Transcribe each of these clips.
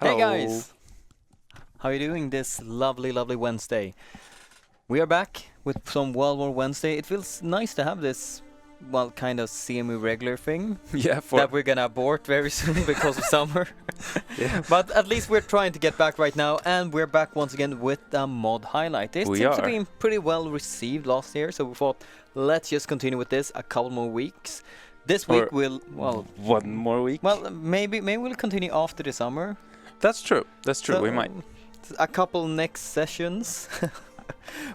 Hey guys! How are you doing this lovely, lovely Wednesday? We are back with some World War Wednesday. It feels nice to have this, well, kind of semi-regular thing Yeah, that we're gonna abort very soon because of summer. Yeah. But at least we're trying to get back right now, and we're back once again with a mod highlight. It We seems to are. be pretty well received last year, so we thought let's just continue with this a couple more weeks. This week we'll, well, one more week. well, maybe we'll continue after the summer. That's true. That's true. So, We might. a couple next sessions.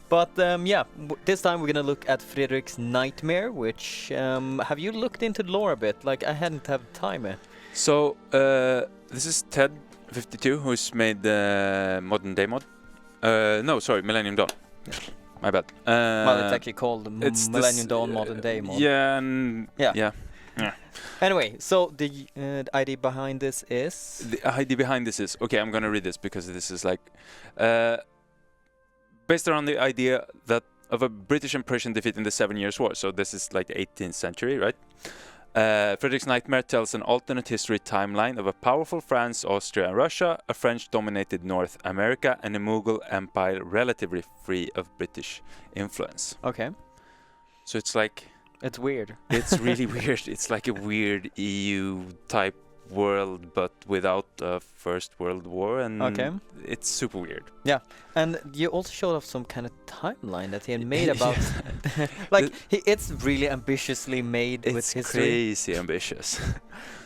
But yeah, this time we're gonna look at Frederick's Nightmare, which have you looked into the lore a bit? Like, I hadn't had time yet. So this is Ted52 who's made the modern day mod. No, sorry, Millennium Dawn. Yeah. My bad. Well, it's actually called it's Millennium Dawn Modern Day mod. Yeah, and Yeah. Anyway, so the idea behind this is... The idea behind this is, okay, I'm gonna read this because this is like based around the idea that of a British and Prussian defeat in the 7 Years' War. So this is like the 18th century, right? Frederick's Nightmare tells an alternate history timeline of a powerful France, Austria, and Russia, a French-dominated North America, and a Mughal empire relatively free of British influence. Okay. So it's like... It's weird. It's really weird. It's like a weird EU-type world, but without a First World War, and it's super weird. Yeah, and you also showed off some kind of timeline that he had made about... like, it's really ambitiously made with history. It's crazy ambitious.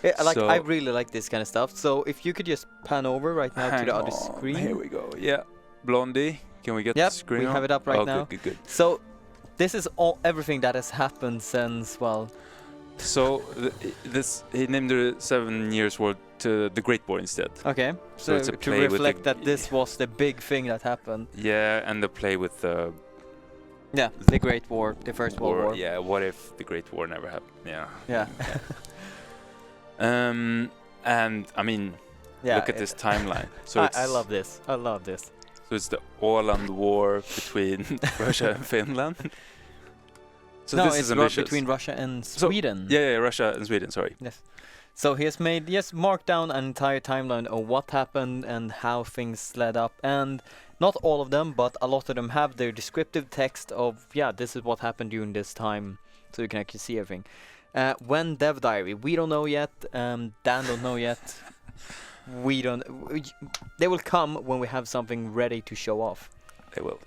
Yeah, like, So I really like this kind of stuff. So if you could just pan over right now to hang the other on, screen. Here we go. Yeah, Blondie. Can we get the screen we on? have it up right now. Good, good, good. So this is everything that has happened since, well... So he named the 7 Years' War to the Great War instead. Okay, So it's a to play with reflect that this was the big thing that happened. Yeah, and the play with the... Yeah, the Great War, the First World War. Yeah, what if the Great War never happened? Yeah. Yeah. And I mean, Yeah, look at this timeline. So I love this. I love this. So it's the Åland War between Russia and Finland. So no, this it's is ambitious. between Russia and Sweden. Yeah, Russia and Sweden, sorry. Yes. So he has made, marked down an entire timeline of what happened and how things led up. And not all of them, but a lot of them have their descriptive text of, this is what happened during this time. So you can actually see everything. When Dev Diary, we don't know yet. Dan don't know yet. They will come when we have something ready to show off. They will.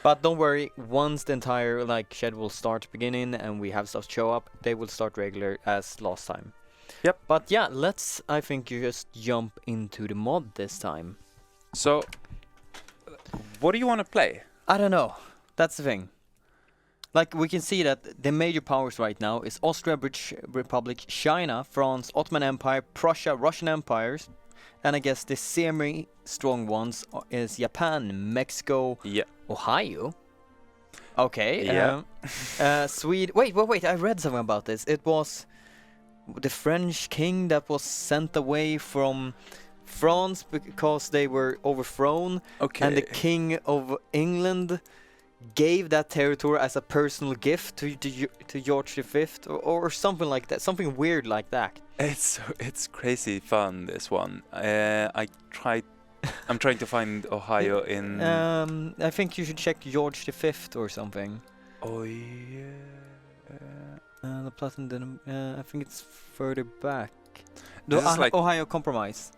But don't worry, once the entire schedule starts beginning and we have stuff show up, they will start regular as last time. Yep. But yeah, let's, I think, just jump into the mod this time. So, what do you want to play? I don't know. That's the thing. Like, we can see that the major powers right now is Austria, British Republic, China, France, Ottoman Empire, Prussia, Russian empires. And I guess the semi-strong ones is Japan, Mexico, Ohio. Okay. Yeah. Sweden. Wait. I read something about this. It was the French king that was sent away from France because they were overthrown. Okay. And the king of England gave that territory as a personal gift to George V or something like that. Something weird like that. It's crazy fun, this one. I'm trying to find Ohio in... I think you should check George V or something. Oh yeah. The Platinum Denim, I think it's further back. This is like... Ohio Compromise.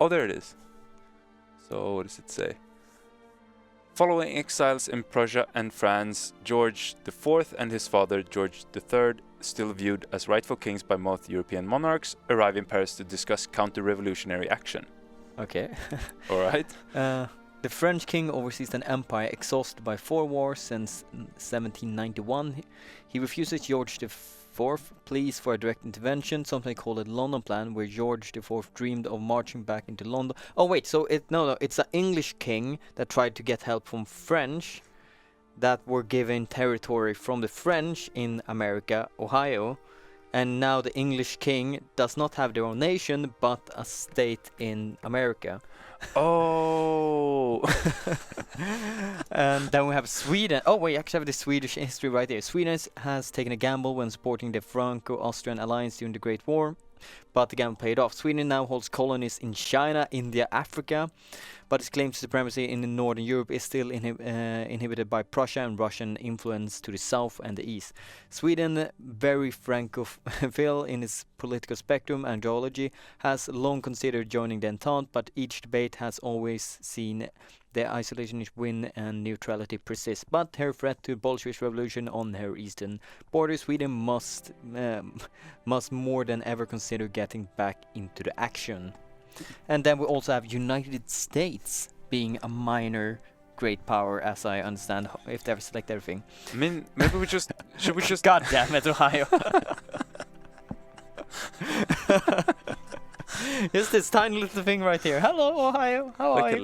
Oh, there it is. So what does it say? Following exiles in Prussia and France, George IV and his father George III, still viewed as rightful kings by most European monarchs, arrive in Paris to discuss counter-revolutionary action. Okay. All right. The French king oversees an empire exhausted by 4 wars since 1791. He refuses George IV pleas for a direct intervention, something called the London Plan, where George IV dreamed of marching back into London. Oh wait, so it's an English king that tried to get help from French that were given territory from the French in America, Ohio, and now the English king does not have their own nation but a state in America. Oh. And then we have Sweden. Oh wait, actually have the Swedish history right there. Sweden has taken a gamble when supporting the Franco-Austrian alliance during the Great War. but the gamble paid off. Sweden now holds colonies in China, India, Africa, but its claim to supremacy in northern Europe is still inhibited by Prussia and Russian influence to the south and the east. Sweden, very francophile in its political spectrum and ideology, has long considered joining the Entente, but each debate has always seen the isolationist win and neutrality persist. But her threat to Bolshevik revolution on her eastern border, Sweden must more than ever consider getting back into the action. And then we also have United States being a minor great power, as I understand, if they ever select everything. I mean, maybe we just should we just God damn it, Ohio. Just this tiny little thing right here. Hello, Ohio. How are like a you?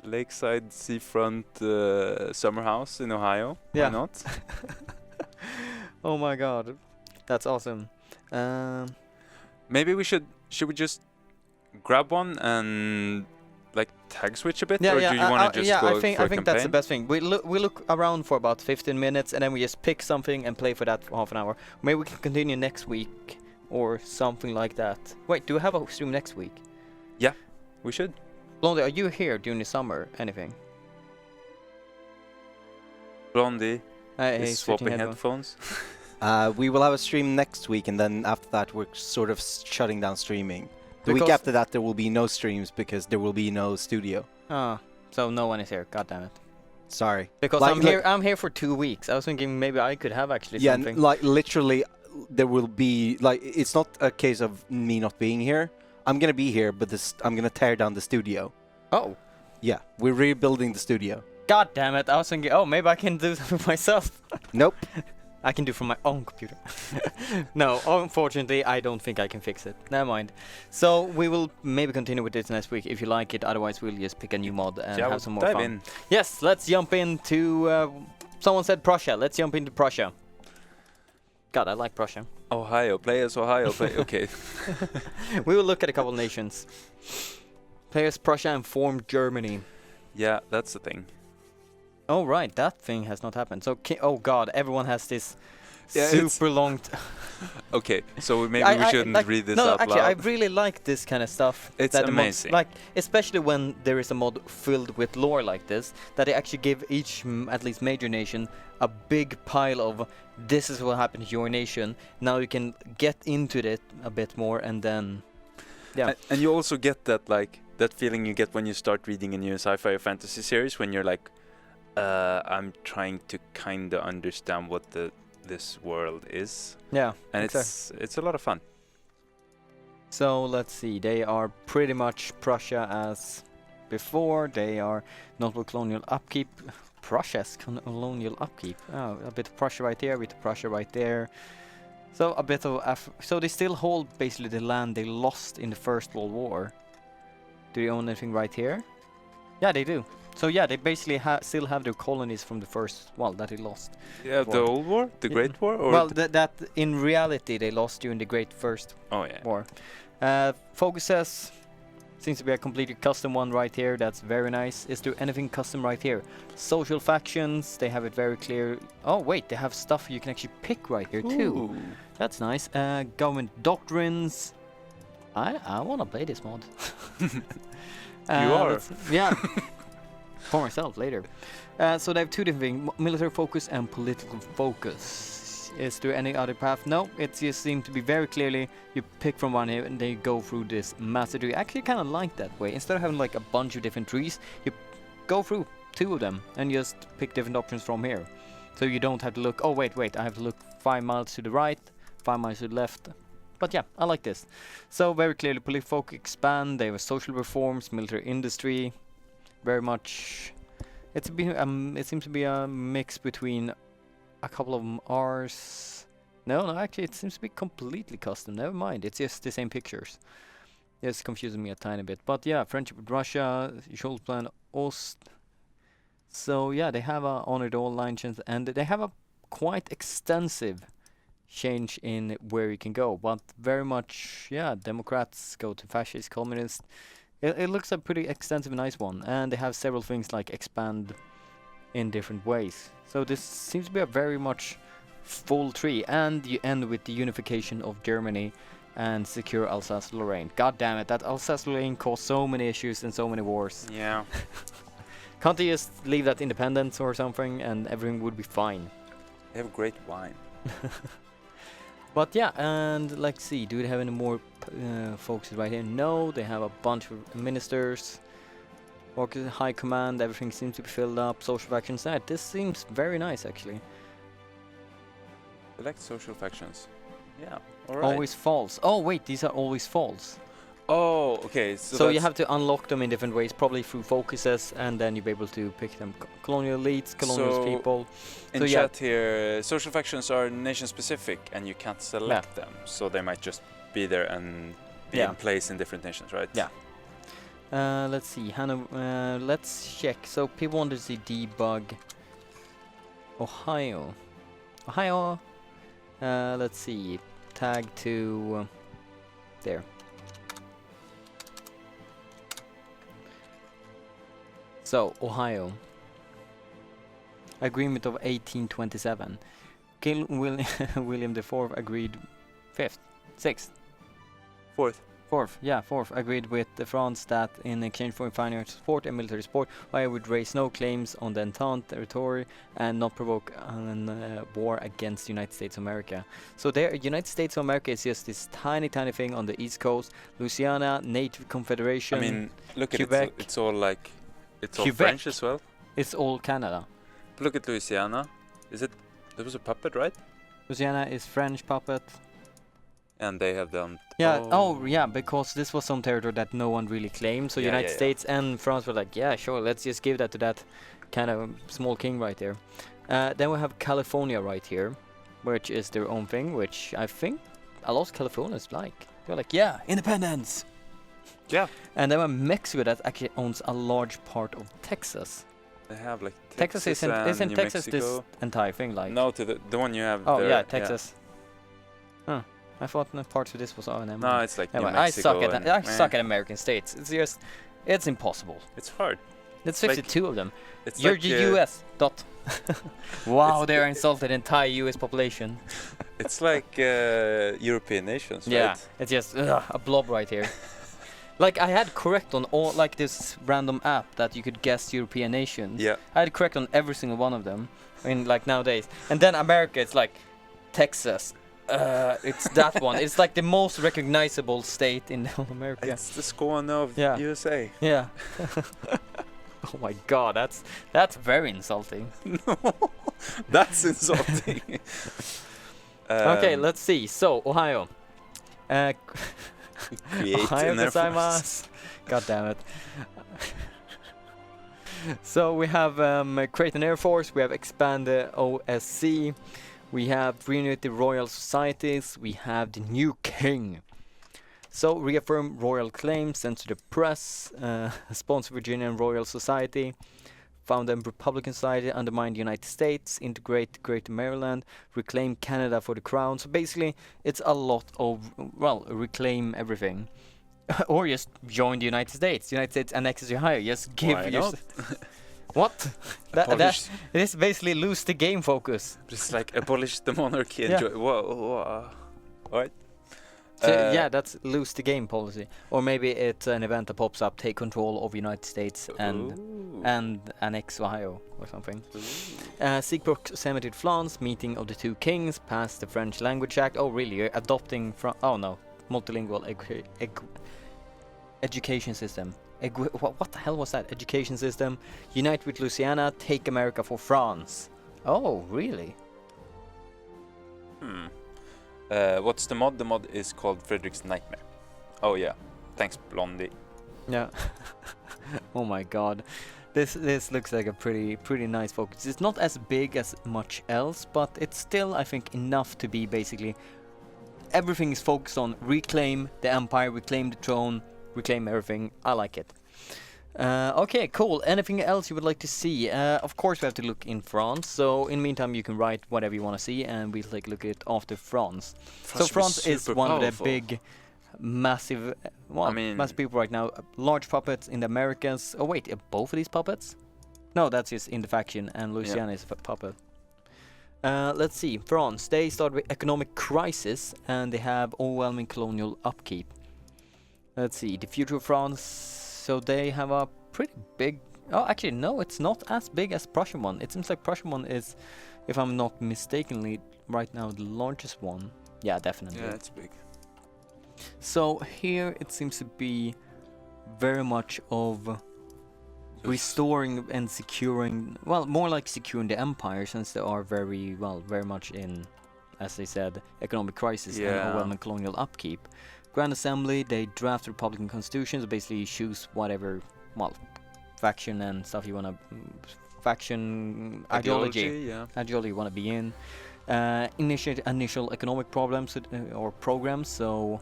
lakeside seafront summer house in Ohio? Yeah. Why not? Oh my god, that's awesome. Maybe should we just grab one and like tag switch a bit, or do you want to just go I think for a that's the campaign? best thing. We look around for about 15 minutes, and then we just pick something and play for that for half an hour. Maybe we can continue next week or something like that. Wait, do we have a stream next week? Yeah, we should. Blondie, are you here during the summer? Anything? Blondie Hey, is swapping headphones. We will have a stream next week, and then after that we're sort of shutting down streaming. The week Because- after that there will be no streams because there will be no studio. Ah, so no one is here. God damn it. Sorry. Because Like, I'm here for 2 weeks. I was thinking maybe I could have actually Yeah, something. like literally, there will be like it's not a case of me not being here. I'm gonna be here, but I'm gonna tear down the studio. Oh, Yeah, we're rebuilding the studio. god damn it. I was thinking, oh, maybe I can do something myself. Nope. I can do from my own computer. No, unfortunately, I don't think I can fix it. Never mind. So we will maybe continue with this next week if you like it. Otherwise, we'll just pick a new mod and Yeah, have we'll some more dive fun. in. Yes, let's jump into. Someone said Prussia. Let's jump into Prussia. God, I like Prussia. Ohio, play as Ohio, play. Okay. We will look at a couple nations. Players Prussia and formed Germany. Yeah, that's the thing. Oh right, that thing has not happened. So, oh god, everyone has this Yeah, it's- super long. Okay, so maybe we shouldn't like, read this no, out actually, loud. I really like this kind of stuff. It's that the mods- amazing. like, especially when there is a mod filled with lore like this, that they actually give each, at least major nation, a big pile of this is what happened to your nation. Now you can get into it a bit more, and then, yeah. And you also get that like that feeling you get when you start reading a new sci-fi or fantasy series when you're like, I'm trying to kind of understand what this world is, Yeah, and exactly. it's a lot of fun. So let's see, they are pretty much Prussia as before. They are notable colonial upkeep. Prussia's colonial upkeep. Oh, a bit of Prussia right there, a bit of Prussia right there. So a bit of so they still hold basically the land they lost in the First World War. Do they own anything right here? Yeah, they do. So yeah, they basically still have their colonies from the first, well, that they lost. Yeah, the War. old war, the Yeah. Great War, or Well, that in reality they lost during the Great First oh yeah. War. Focuses seems to be a completely custom one right here. That's very nice. Is there anything custom right here? Social factions, they have it very clear. Oh wait, they have stuff you can actually pick right here too. Ooh. That's nice. Government doctrines. I want to play this mod. You are. Yeah. For myself later. So they have two different things: military focus and political focus. Is there any other path? No, it just seems to be very clearly you pick from one here and they go through this master tree. I actually kind of like that way. Instead of having like a bunch of different trees, you go through two of them and just pick different options from here. So you don't have to look, oh wait, I have to look 5 miles to the right, 5 miles to the left. But yeah, I like this. So very clearly political focus expand, they have social reforms, military industry, very much. It's been it seems to be a mix between a couple of ours. No, actually, it seems to be completely custom. Never mind, it's just the same pictures. It's confusing me a tiny bit. But yeah, friendship with Russia, shoals plan, Ost. So yeah, they have a honored all alliances, and they have a quite extensive change in where you can go. But very much, yeah, Democrats go to fascist, communist. It looks a pretty extensive, nice one, and they have several things like expand in different ways. So this seems to be a very much full tree, and you end with the unification of Germany and secure Alsace-Lorraine. God damn it, that Alsace-Lorraine caused so many issues and so many wars. Yeah. Can't they just leave that independence or something and everything would be fine? They have great wine. But yeah, and let's see, do they have any more folks right here? No, they have a bunch of ministers. High command, everything seems to be filled up. Social factions, this seems very nice actually. Select social factions. Yeah, alright. Always false. Oh wait, these are always false. Oh, okay. So you have to unlock them in different ways, probably through focuses, and then you'll be able to pick them. Colonial elites, colonial people. In so chat here, social factions are nation specific and you can't select them. So they might just be there and be in place in different nations, right? Yeah. Let's see, Hannah, let's check. So people want to see debug Ohio. Ohio, let's see, tag to there. So, Ohio. Agreement of 1827. King William IV agreed 5th, 6th. 4th. 4th, agreed with France that in exchange for financial support and military support, Ohio would raise no claims on the Entente territory and not provoke a war against the United States of America. So there, United States of America is just this tiny thing on the East Coast. Louisiana, Native Confederation. I mean, look Quebec. At it, it's all like, it's all Quebec. French as well. It's all Canada. Look at Louisiana. There was a puppet, right? Louisiana is French puppet. And they have done. Yeah. Oh, yeah. Because this was some territory that no one really claimed. So United States and France were like, yeah, sure, let's just give that to that kind of small king right there. Then we have California right here, which is their own thing, which I think a lot of Californians like. They're like, yeah, independence. Yeah. And then we have Mexico that actually owns a large part of Texas. They have like Texas isn't New Texas Mexico. this entire thing like? No, to the one you have. Oh there, yeah, Texas. Huh. I thought parts of this was O&M. No, it's like anyway, New Mexico. I suck at American states. It's just, it's impossible. It's hard. There's 52 of them. It's You're like the US. Dot. Wow, they're insulted the entire US population. It's like European nations, Yeah, right? it's just a blob right here. Like I had correct on all, like this random app that you could guess European nations. Yeah. I had correct on every single one of them. I mean, like nowadays. And then America, it's like Texas. It's that one. It's like the most recognizable state in America. It's the Skåne of USA. Yeah. Oh my God, that's very insulting. No, that's insulting. Okay, let's see. So Ohio. Create Ohio an Air Force. gozaimasu. God damn it. So we have create an Air Force. We have expand the OSC. We have reunite the royal societies. We have the new king. So reaffirm royal claims, censor the press, sponsor Virginian Royal Society, found a Republican Society, undermine the United States, integrate Greater Maryland, reclaim Canada for the crown. So basically, it's a lot of, well, reclaim everything. Or just join the United States. The United States annexes Ohio. Just give Why your... not? What? that Abolish- it is basically lose the game focus. Just like abolish the monarchy and Yeah. whoa. Alright. So yeah, that's lose the game policy. Or maybe it's an event that pops up, take control of United States and annex Ohio or something. Seek proximity to France, meeting of the two kings, pass the French Language Act. Oh really, you're adopting from, oh no, multilingual education system. What the hell was that? Education system. Unite with Louisiana, take America for France. Oh really? What's the mod? The mod is called Frederick's Nightmare. Oh yeah. Thanks, Blondie. Yeah. Oh my God, this looks like a pretty nice focus. It's not as big as much else, but it's still, I think, enough to be basically everything is focused on reclaim the empire, reclaim the throne, reclaim everything. I like it. Okay, cool. Anything else you would like to see? Of course, we have to look in France. So in the meantime, you can write whatever you want to see, and we'll take a look at it after France. So France is one of the big, massive, well, I mean, massive people right now. Large puppets in the Americas. Oh wait, both of these puppets? No, that's just in the faction, and Louisiana is a puppet. Let's see. France. They start with economic crisis and they have overwhelming colonial upkeep. Let's see. The future of France. So they have a pretty big. Oh, actually, no, it's not as big as Prussian one. It seems like Prussian one is, if I'm not mistakenly, right now the largest one. Yeah, definitely. Yeah, it's big. So here it seems to be very much of restoring and securing, well, more like securing the empire, since they are very much in, as they said, economic crisis and overwhelming colonial upkeep. Grand Assembly, they draft Republican constitutions, basically choose whatever, faction and stuff you want to, ideology you want to be in. Initiate initial economic problems or programs, so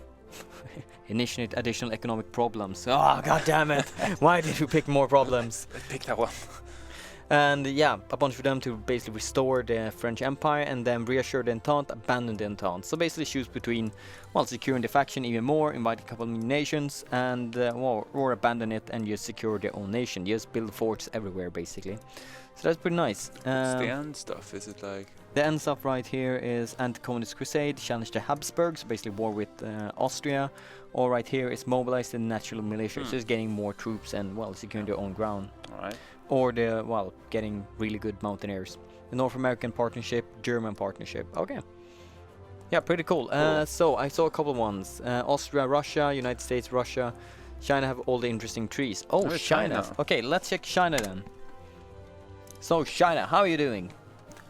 initiate additional economic problems. Oh, god damn it! Why did you pick more problems? I picked that one. And yeah, a bunch of them to basically restore the French Empire and then reassure the Entente, abandon the Entente. So basically choose between, securing the faction even more, invite a couple of new nations, and or abandon it and just secure their own nation. Just build forts everywhere, basically. So that's pretty nice. What's the end stuff? Is it like... The end stuff right here is anti-communist crusade, challenge the Habsburgs, basically war with Austria. Or right here is mobilize the natural militia, so it's getting more troops and, securing their own ground. Alright. Or the, getting really good mountaineers. The North American partnership, German partnership. Okay. Yeah, pretty cool. So I saw a couple ones. Austria, Russia, United States, Russia. China have all the interesting trees. Oh, China. Okay, let's check China then. So China, how are you doing?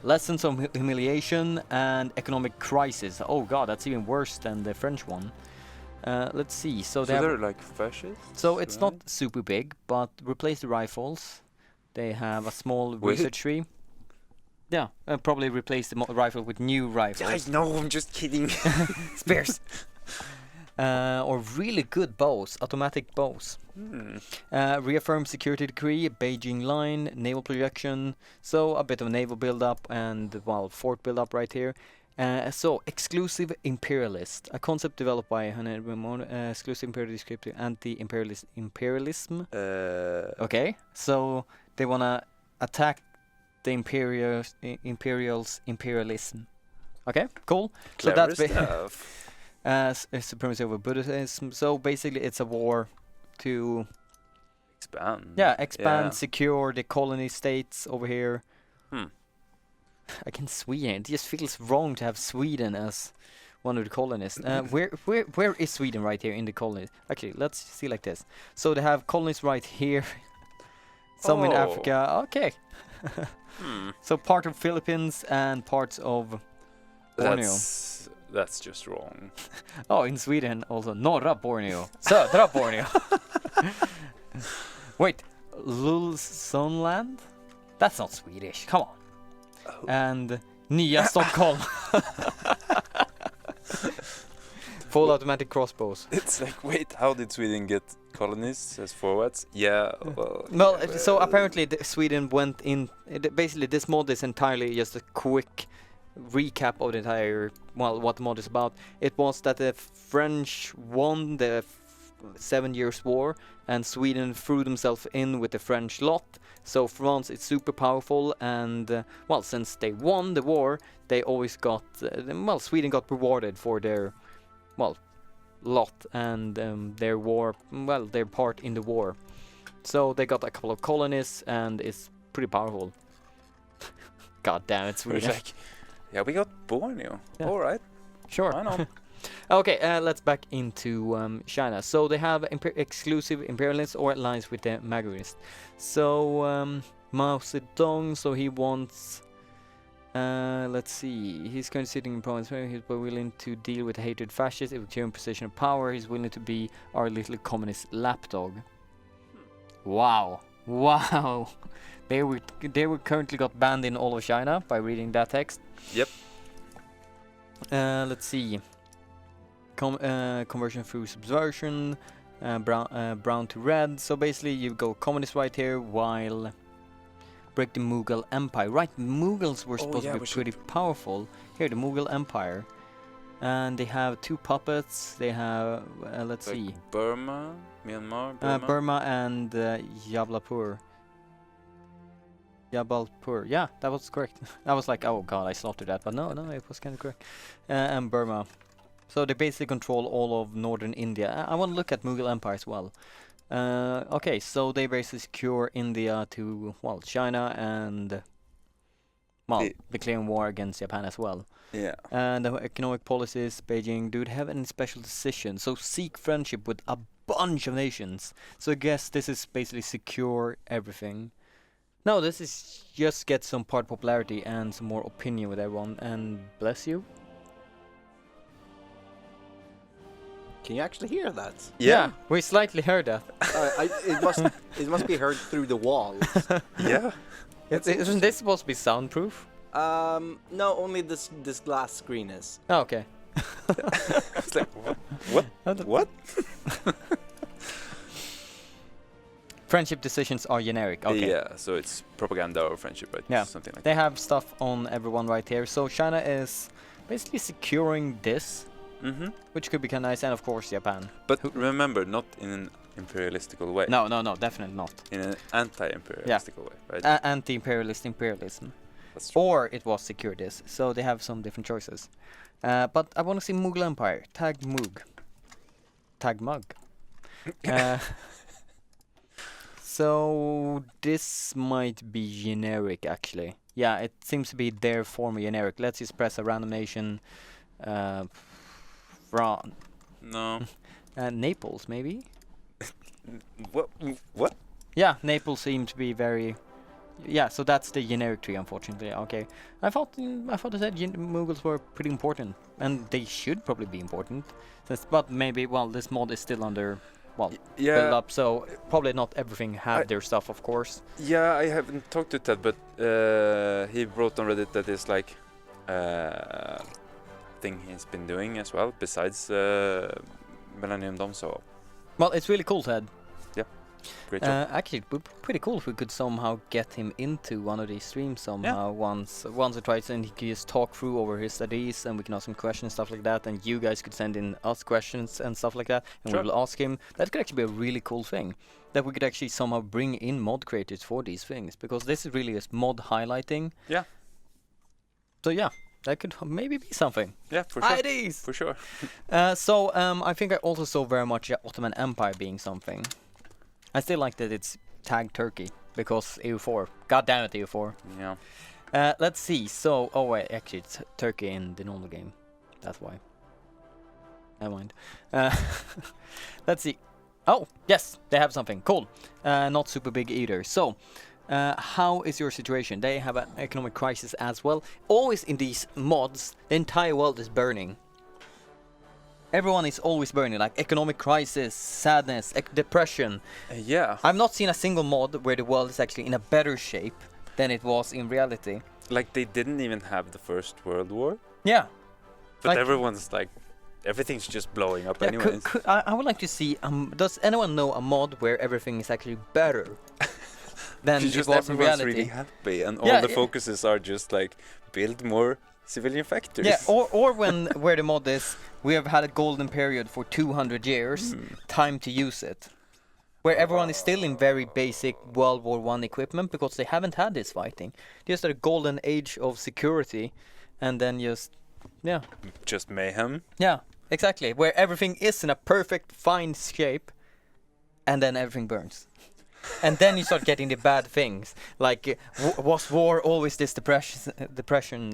Lessons of humiliation and economic crisis. Oh god, that's even worse than the French one. Let's see. So they're like fascists? So it's not super big, but replace the rifles. They have a small research tree. Yeah, probably replace the rifle with new rifles. I know, I'm just kidding. Spears. Or really good bows, automatic bows. Reaffirm security decree, Beijing line, naval projection. So a bit of naval build-up and, fort build-up right here. So, exclusive imperialist, a concept developed by exclusive imperialist, anti-imperialism. Okay, so they wanna attack the imperialism. Okay, cool. Clever so that's supremacy over Buddhism. So basically, it's a war to expand, secure the colony states over here. Again, Sweden. It just feels wrong to have Sweden as one of the colonies. Where is Sweden right here in the colonies? Actually, let's see like this. So they have colonies right here. Some in Africa. Okay. So part of Philippines and parts of Borneo. That's just wrong. Oh, in Sweden also. Norra Borneo. Södra Borneo. Wait. Lulsonland? That's not Swedish. Come on. Oh. And Nya Stockholm. Full automatic crossbows. It's like, wait, how did Sweden get colonies as forwards? Yeah, so apparently Sweden went in. Basically, this mod is entirely just a quick recap of the entire, what the mod is about. It was that the French won the 7 Years' War, and Sweden threw themselves in with the French lot. So France is super powerful, and since they won the war, they always got Sweden got rewarded for their lot and their war, their part in the war. So they got a couple of colonies, and it's pretty powerful. God damn it, Sweden! Yeah, we got Borneo. Yeah. All right, sure. I know. Okay, let's back into China. So they have exclusive imperialists or alliance with the Magyarists. So Mao Zedong, so he wants, let's see, he's currently sitting in province where he's willing to deal with hated fascists, if in position of power, he's willing to be our little communist lapdog. Wow. They were currently got banned in all of China by reading that text. Yep. Let's see. Conversion through subversion, brown to red. So basically you go communist right here while break the Mughal Empire. Right, Mughals were supposed to be pretty powerful. Here, the Mughal Empire. And they have two puppets. They have, let's see. Burma, Myanmar, Burma and Jabalpur. Jabalpur. Yeah, that was correct. I was like, oh god, I slaughtered that, but no, it was kind of correct. And Burma. So they basically control all of northern India. I want to look at Mughal Empire as well. Okay, so they basically secure India to, well, China and, well, declaring war against Japan as well. Yeah. And the economic policies, Beijing, do they have any special decisions? So seek friendship with a bunch of nations. So I guess this is basically secure everything. No, this is just get some part popularity and some more opinion with everyone, and bless you. Can you actually hear that? Yeah, we slightly heard that. It must be heard through the walls. Yeah. Isn't this supposed to be soundproof? No, only this glass screen is. Oh, okay. It's like, what? Friendship decisions are generic. Okay. Yeah, so it's propaganda or friendship, right? Yeah. Something like They that. have stuff on everyone right here. So China is basically securing this, which could be kind of nice, and of course Japan. But remember, not in an imperialistical way. No, definitely not. In an anti-imperialistical way, right? Anti-imperialist imperialism. That's true. Or it was secure this. So they have some different choices. But I want to see Mughal Empire. Tag Mug. Tag Mug. So this might be generic actually. Yeah, it seems to be their form of generic. Let's just press a random nation. France. No. Naples maybe? What? Yeah, Naples seems to be very... Yeah, so that's the generic tree, unfortunately. Okay, I thought that Mughals were pretty important, and they should probably be important. But maybe, well, this mod is still under, well, build up, so probably not everything have their stuff, of course. Yeah, I haven't talked to Ted, but he wrote on Reddit that is like thing he's been doing as well, besides Millennium Dome. So, well, it's really cool, Ted. Great job. Actually, it would be pretty cool if we could somehow get him into one of these streams somehow once or twice, and he could just talk through over his studies, and we can ask him questions, stuff like that, and you guys could send in us questions and stuff like that, and we will ask him. That could actually be a really cool thing, that we could actually somehow bring in mod creators for these things, because this is really just mod highlighting. Yeah. So yeah, that could maybe be something. Yeah, for sure. IDs! For sure. So I think I also saw very much the Ottoman Empire being something. I still like that it's tagged Turkey, because EU4. God damn it, EU4. Yeah. Let's see. So, oh wait, actually it's Turkey in the normal game. That's why. Never mind. Let's see. Oh, yes, they have something. Cool. Not super big either. So, how is your situation? They have an economic crisis as well. Always in these mods, the entire world is burning. Everyone is always burning, like economic crisis, sadness, depression. Yeah. I've not seen a single mod where the world is actually in a better shape than it was in reality. Like they didn't even have the First World War. Yeah. But like, everyone's like, everything's just blowing up anyways. I would like to see, does anyone know a mod where everything is actually better than it was in reality? Really happy, and all the focuses are just like, build more civilian factories. Yeah, or where the mod is, we have had a golden period for 200 years, time to use it. Where everyone is still in very basic World War I equipment, because they haven't had this fighting. Just a golden age of security, and then just mayhem. Yeah, exactly. Where everything is in a perfect, fine shape, and then everything burns. And then you start getting the bad things, like was war always this depression?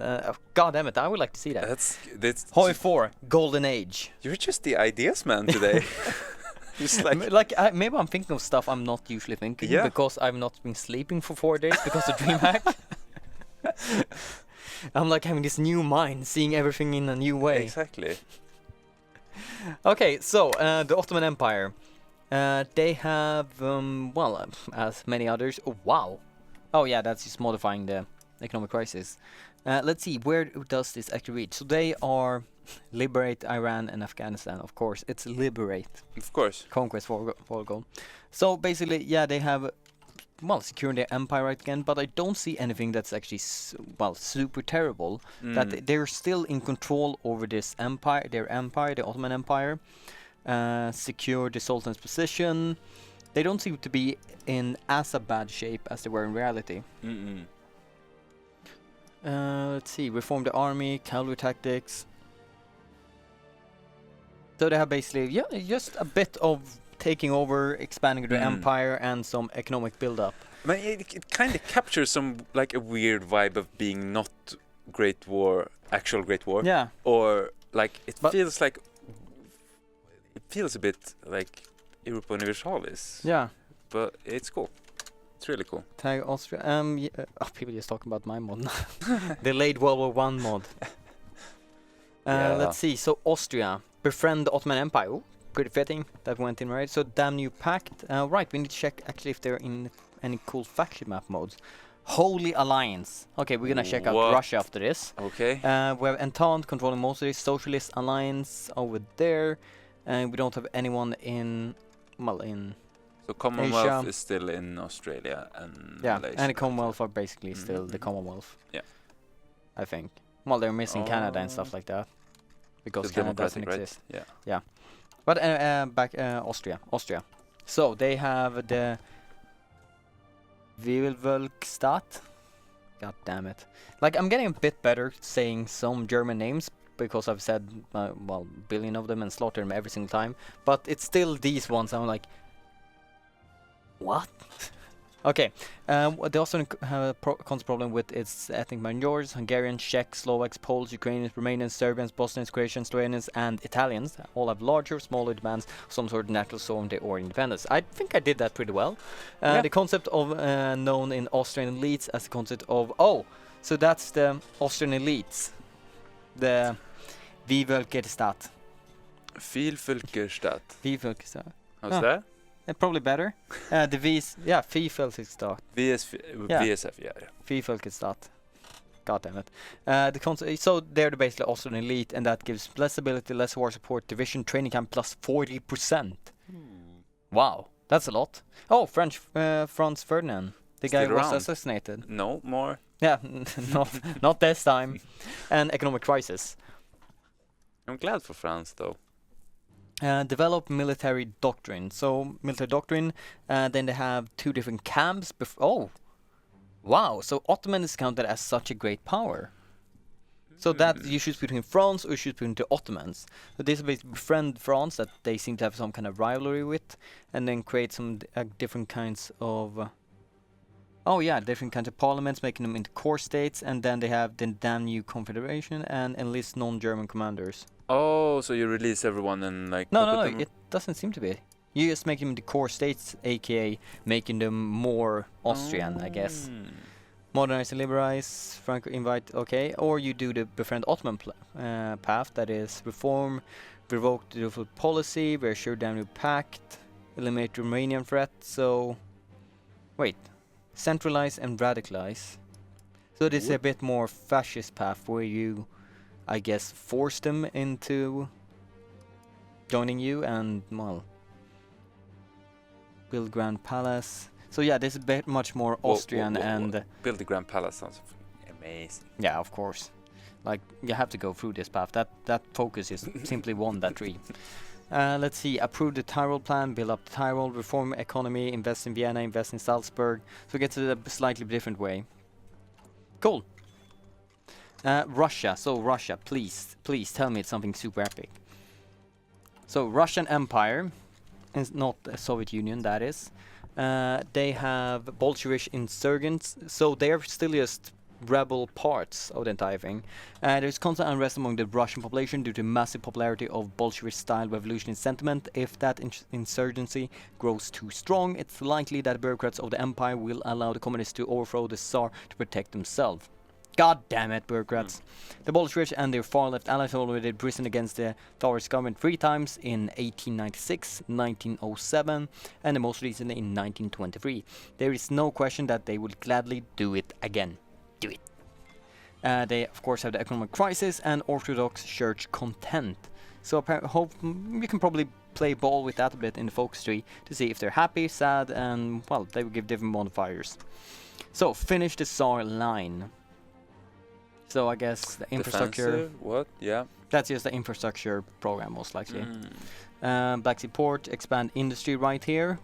God damn it! I would like to see that. That's Hoi 4, Golden Age. You're just the ideas man today. Just like maybe I'm thinking of stuff I'm not usually thinking, because I've not been sleeping for 4 days because of DreamHack. I'm like having this new mind, seeing everything in a new way. Exactly. Okay, so the Ottoman Empire. They have, as many others. Oh, wow. Oh, yeah, that's just modifying the economic crisis. Let's see, where does this actually reach? So they are liberate Iran and Afghanistan, of course. It's liberate. Of course. Conquest for goal. So basically, yeah, they have, securing their empire right again, but I don't see anything that's actually, super terrible. That they're still in control over this empire, the Ottoman Empire. Secure the Sultan's position. they don't seem to be in as a bad shape as they were in reality. Let's see, reform the army, cavalry tactics. So they have basically, just a bit of taking over, expanding the empire, and some economic build-up. I mean, it kind of captures some, like, a weird vibe of being not actual Great War. Yeah. Or, like, it feels a bit like Europa Universalis. Yeah. But it's cool. It's really cool. Tag Austria. People just talking about my mod. The late World War I mod. Let's see. So Austria befriend the Ottoman Empire. Ooh, pretty fitting. That went in right. So damn new pact. Right. We need to check actually if they're in any cool faction map modes. Holy Alliance. Okay, we're gonna check out Russia after this. Okay. We have Entente controlling most of this. Socialist Alliance over there. And we don't have anyone in So Commonwealth Asia is still in Australia and Malaysia. And the Commonwealth are basically still the Commonwealth. Yeah. I think. Well, they're missing Canada and stuff like that. Because Canada doesn't exist. Yeah. Yeah. But back Austria. So they have the Wielwölkstadt. God damn it. Like, I'm getting a bit better saying some German names because I've said, billion of them and slaughtered them every single time. But it's still these ones. I'm like, what? Okay. They also have a constant problem with its ethnic minorities: Hungarians, Czechs, Slovaks, Poles, Ukrainians, Romanians, Serbians, Bosnians, Croatians, Slovenians, and Italians. All have larger, smaller demands of some sort of natural sovereignty or independence. I think I did that pretty well. The concept of known in Austrian elites as the concept of so that's the Austrian elites, the Wielwölkestadt. Wielwölkestadt. How's that? Probably better. The Wielwölkestadt. VSF, yeah. Wielwölkestadt. God damn it. So they're basically Austrian elite, and that gives less ability, less war support, division, training camp plus 40%. Wow, that's a lot. Oh, Franz Ferdinand. The guy was assassinated. No more. Yeah, not this time. And economic crisis. I'm glad for France, though. Develop military doctrine. So military doctrine, then they have two different camps. Wow! So Ottoman is counted as such a great power. So that you choose between France or you choose between the Ottomans. So this is basically befriend France that they seem to have some kind of rivalry with, and then create some different kinds of. Different kinds of parliaments, making them into core states, and then they have the damn new confederation and enlist non-German commanders. Oh, so you release everyone and like... No, it doesn't seem to be. You just make them into core states, aka making them more Austrian, I guess. Modernize and liberalize, Franco invite, okay. Or you do the befriend Ottoman path, that is reform, revoke the default policy, reassure damn new pact, eliminate the Romanian threat, so... Wait. Centralize and radicalize. So this is a bit more fascist path where you, I guess, force them into joining you and, build Grand Palace. So yeah, this is a bit much more Austrian and... Build the Grand Palace sounds amazing. Yeah, of course. Like, you have to go through this path. That focus is simply won that tree. Let's see, approve the Tyrol plan, build up the Tyrol, reform economy, invest in Vienna, invest in Salzburg. So it gets it a slightly different way. Cool. Russia. So Russia, please tell me it's something super epic. So Russian Empire, is not the Soviet Union, that is. They have Bolshevik insurgents, so they are still just rebel parts of the entire thing. There's constant unrest among the Russian population due to massive popularity of Bolshevik-style revolutionary sentiment. If that insurgency grows too strong, it's likely that bureaucrats of the empire will allow the communists to overthrow the Tsar to protect themselves. God damn it, bureaucrats. The Bolsheviks and their far-left allies already risen against the Tsarist government 3 times in 1896, 1907, and the most recently in 1923. There is no question that they will gladly do it again. Do it. They of course have the economic crisis and Orthodox Church content. So you can probably play ball with that a bit in the focus tree to see if they're happy, sad, and they will give different modifiers. So finish the Tsar line. So I guess the infrastructure. Defensive? What? Yeah. That's just the infrastructure program most likely. Black Sea Port, expand industry right here.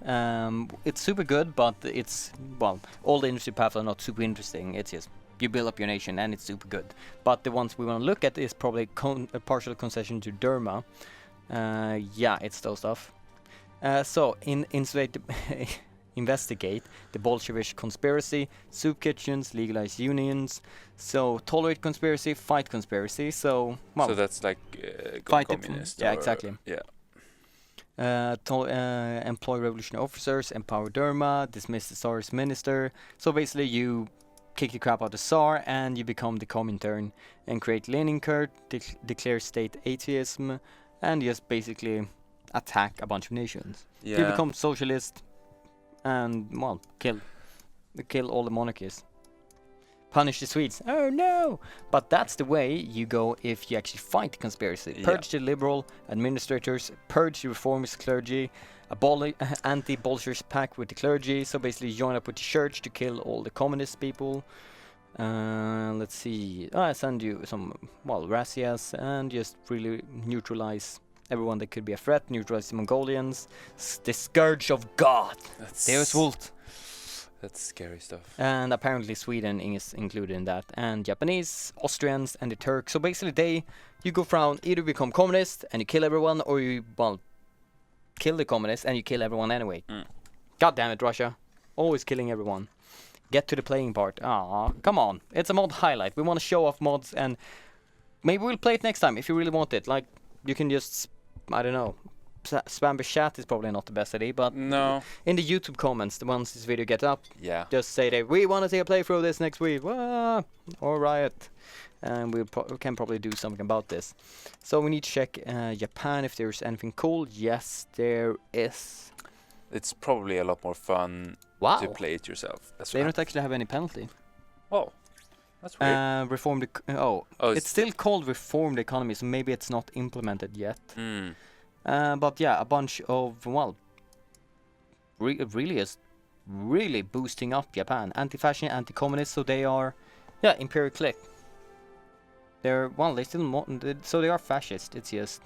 It's super good, but it's, well, all the industry paths are not super interesting. It's just you build up your nation and it's super good. But the ones we want to look at is probably a partial concession to Derma. Yeah, it's those stuff. So, investigate the Bolshevik conspiracy, soup kitchens, legalize unions. So, tolerate conspiracy, fight conspiracy. So, well, So that's like fight communist. yeah, or- exactly. Yeah. Employ revolutionary officers, empower Derma, dismiss the Tsar's minister. So basically you kick the crap out of the Tsar and you become the Comintern and create Leningrad, declare state atheism, and just basically attack a bunch of nations. Yeah. You become socialist and, well, kill all the monarchies. Punish the Swedes. Oh no! But that's the way you go if you actually fight the conspiracy. Yeah. Purge the liberal administrators, purge the reformist clergy, anti-Bolshevik pact with the clergy. So basically join up with the church to kill all the communist people. Let's see. I send you some, well, razzias and just really neutralize everyone that could be a threat. Neutralize the Mongolians. The scourge of God. There's Wult. That's scary stuff. And apparently Sweden is included in that, and Japanese, Austrians, and the Turks. So basically, you go around, either become communist and you kill everyone, or you, well, kill the communists and you kill everyone anyway. God damn it, Russia, always killing everyone. Get to the playing part. Ah, come on, it's a mod highlight. We want to show off mods, and maybe we'll play it next time if you really want it. Like, you can just, I don't know. Spam the chat is probably not the best idea, but No. in the YouTube comments, the once this video gets up, Yeah. just say that we want to see a playthrough of this next week. Wah! Or riot. And we can probably do something about this. So we need to check Japan if there's anything cool. Yes, there is. It's probably a lot more fun Wow. to play it yourself. That's They what don't actually have any penalty. Oh, that's weird. Reform the... Oh, it's still called reform the economy, so maybe it's not implemented yet. Mm. But yeah, a bunch of, well, really is really boosting up Japan. Anti-fascist, anti-communist, so they are, yeah, imperial clique. They're, well, they still, so they are fascist. It's just,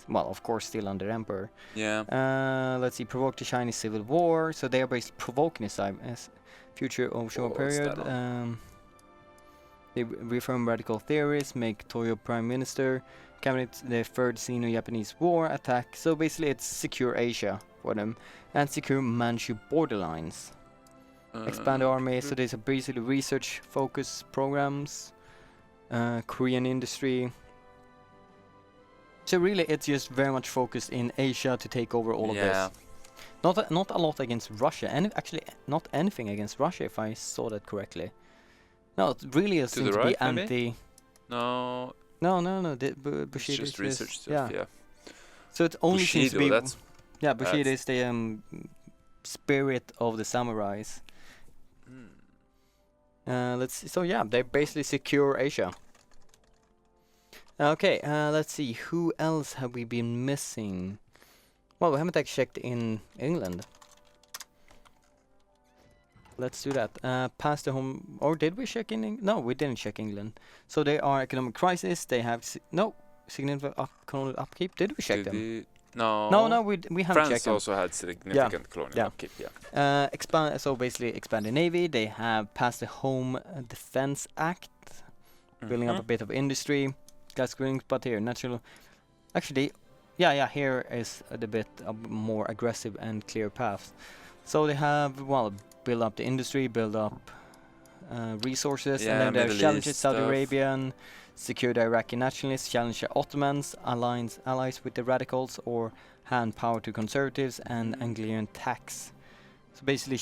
well, of course, still under emperor. Yeah. Let's see, provoke the Chinese Civil War. So they are basically provoking this future Ocean What's period. that They reform radical theories, make Toyo prime minister. Cabinet the third Sino-Japanese war attack. So basically it's secure Asia for them and secure Manchu borderlines. Expand the army, so there's a basically research focus programs, Korean industry. So really it's just very much focused in Asia to take over all of this. Not a lot against Russia, and actually not anything against Russia if I saw that correctly. No, it really seems to be right, maybe? anti. No. No. It's Bushido just is research stuff. Yeah. So it only seems to be. That's Yeah, Bushido that's- is the spirit of the samurais. Let's see. So yeah, they basically secure Asia. Okay, let's see. Who else have we been missing? Well, we haven't actually checked in England. Let's do that. Past the home, or did we check in? No, we didn't check England. So they are economic crisis. They have significant economic upkeep. Did we check them? No. No, we haven't France checked them. also had significant colonial Yeah. upkeep. Yeah. So basically expand the navy. They have passed the Home Defense Act, building up a bit of industry. Gas screenings, but here natural. Actually, yeah. Here is a bit more aggressive and clear paths. So they have build up the industry, build up resources, Yeah, and then they have Middle challenges East Saudi stuff. Arabian, secure the Iraqi nationalists, challenge the Ottomans, allies with the radicals, or hand power to conservatives and Anglican tax. So basically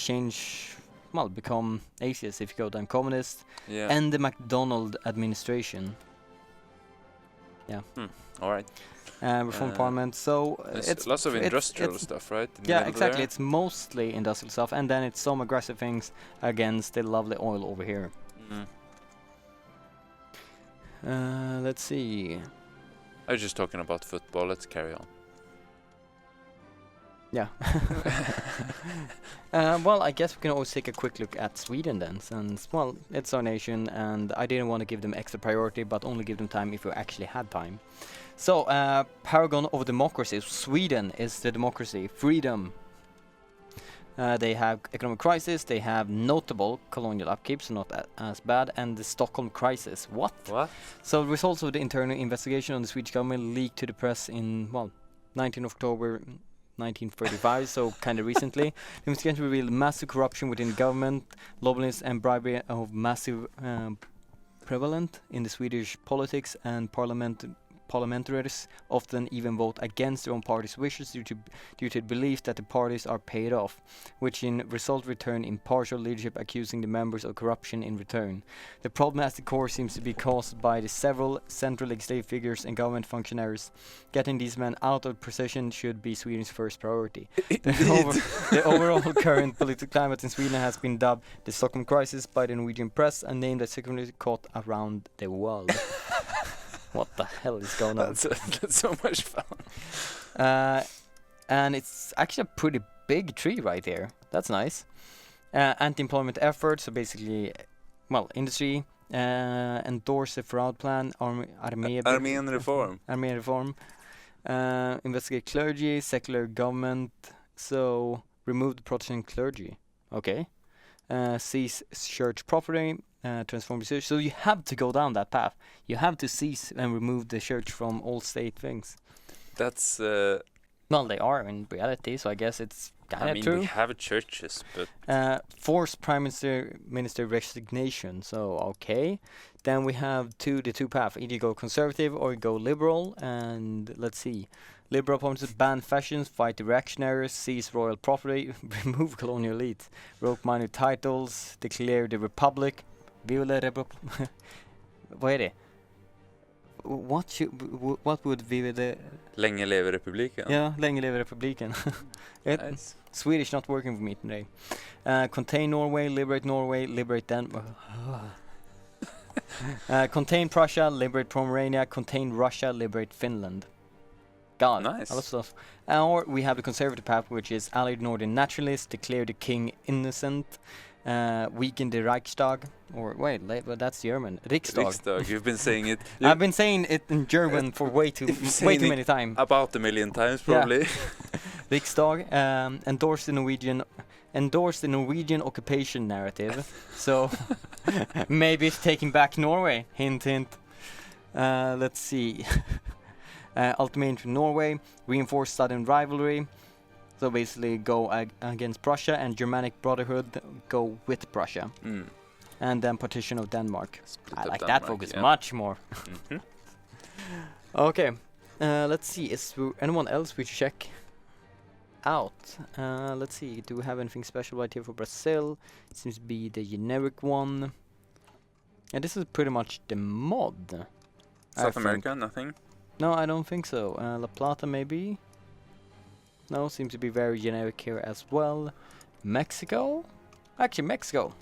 become atheists if you go down communist, Yeah. and the MacDonald administration. All right. Reform parliament. So There's it's lots of industrial it's stuff, right? in the yeah, middle exactly. there? It's mostly industrial stuff, and then it's some aggressive things against the lovely oil over here. Let's see. I was just talking about football. Let's carry on. Yeah. Well, I guess we can always take a quick look at Sweden then, since, well, it's our nation, and I didn't want to give them extra priority, but only give them time if we actually had time. So, paragon of democracy. Sweden is the democracy. Freedom. They have economic crisis. They have notable colonial upkeep, so not as bad. And the Stockholm crisis. What? What? So, the results of the internal investigation on the Swedish government leaked to the press in, 19 October 1935, so kind of recently. The investigation revealed massive corruption within the government, lobbying and bribery of massive prevalent in the Swedish politics, and parliamentarians often even vote against their own party's wishes due to the belief that the parties are paid off, which in result return impartial leadership accusing the members of corruption in return. The problem at the core seems to be caused by the several central legislative figures and government functionaries. Getting these men out of position should be Sweden's first priority. The overall current political climate in Sweden has been dubbed the Stockholm crisis by the Norwegian press, a name that secretly caught around the world. What the hell is going on? That's so much fun. And it's actually a pretty big tree right here. That's nice. Anti-employment efforts, so basically, industry, endorse the fraud plan, Armén reform. Armén reform. Investigate clergy, secular government, so remove the Protestant clergy. Okay. Seize church property. Transform the church. So you have to go down that path. You have to seize and remove the church from all state things. That's they are in reality, so I guess it's kind of true. We have churches, but forced prime minister resignation. So okay, then we have the two paths. Either you go conservative or you go liberal. And let's see. Liberal opponents ban fashions, fight the reactionaries, seize royal property, remove colonial elites, revoke minor titles, declare the republic. Vad är det? What would be the... Länge leve republiken. Yeah, länge leve republiken. Nice. Swedish not working for me today. Contain Norway, liberate Denmark. Contain Prussia, liberate Pomerania, contain Russia, liberate Finland. God, nice. A lot of stuff. Or we have the conservative path, which is allied northern nationalists, declare the king innocent, weaken the Reichstag, or wait, but that's German. Riksdag. You've been saying it. I've been saying it in German for way too many times. About 1 million times, probably. Yeah. Riksdag, endorse the Norwegian occupation narrative. So maybe it's taking back Norway. Hint, hint. Let's see. Ultimate Norway, reinforce southern rivalry. So basically go against Prussia, and Germanic Brotherhood go with Prussia. And then partition of Denmark. I like that focus much more. Okay, let's see. Is there anyone else we should check out? Let's see. Do we have anything special right here for Brazil? It seems to be the generic one. And this is pretty much the mod. South America, nothing? No, I don't think so. La Plata maybe? No, seems to be very generic here as well. Mexico? Actually, Mexico.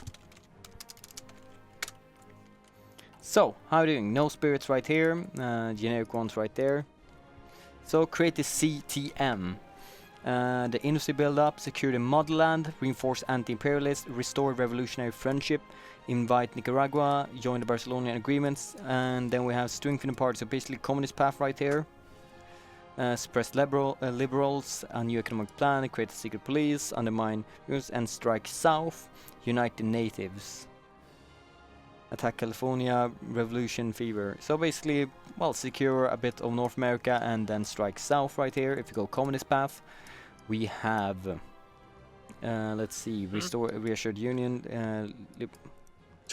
So, how are you doing? No spirits right here. Generic ones right there. So, create the CTM. The industry build-up, secure the motherland, reinforce anti-imperialist, restore revolutionary friendship, invite Nicaragua, join the Barcelona agreements, and then we have strengthen the party, so basically communist path right here. Suppress liberals, a new economic plan, create a secret police, undermine and strike south, unite the natives. Attack California, revolution fever. So basically, secure a bit of North America and then strike south right here. If you go communist path, we have, let's see, reassured union,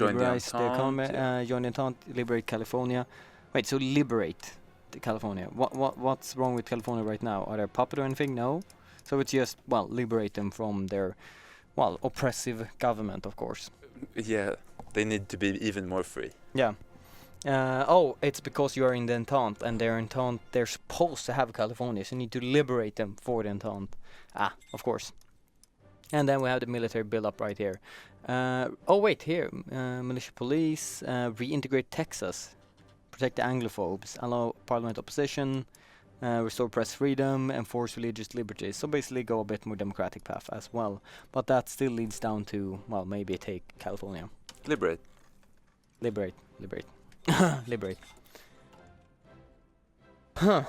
liberalize the economy, join the Entente, liberate California. Wait, so liberate California. What's wrong with California right now? Are they puppet or anything? No. So it's just, liberate them from their, oppressive government, of course. Yeah, they need to be even more free. Yeah. It's because you are in the Entente, and they're supposed to have California, so you need to liberate them for the Entente. Of course. And then we have the military build-up right here. Here. Militia police, reintegrate Texas, protect the Anglophobes, allow parliament opposition, restore press freedom, enforce religious liberties. So basically go a bit more democratic path as well. But that still leads down to, maybe take California. Liberate. Liberate. Huh.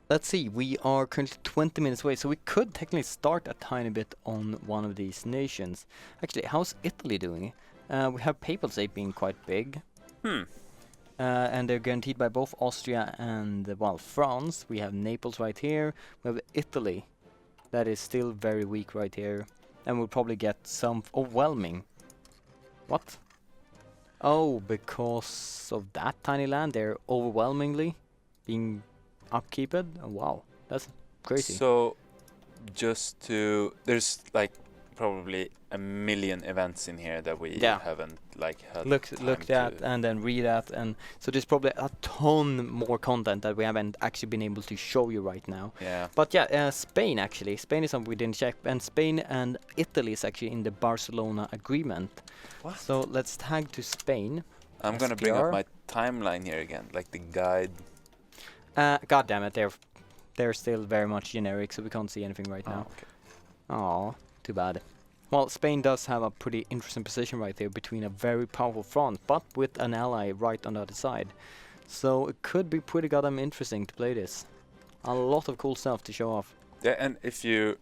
Let's see, we are currently 20 minutes away, so we could technically start a tiny bit on one of these nations. Actually, how's Italy doing? We have Papal State being quite big. And they're guaranteed by both Austria and, well, France. We have Naples right here. We have Italy. That is still very weak right here. And we'll probably get some overwhelming. What? Oh, because of that tiny land, they're overwhelmingly being upkeeped? Oh, wow, that's crazy. So, there's like probably a million events in here that we haven't like had looked at and then read at, and so there's probably a ton more content that we haven't actually been able to show you right now. Yeah. But yeah, Spain is something we didn't check, and Spain and Italy is actually in the Barcelona agreement. What? So let's tag to Spain. I'm gonna bring up my timeline here again, like the guide. God damn it, they're still very much generic, so we can't see anything right now. Okay. Aw, too bad. Well, Spain does have a pretty interesting position right there between a very powerful front, but with an ally right on the other side. So it could be pretty goddamn interesting to play this. A lot of cool stuff to show off. Yeah, and if you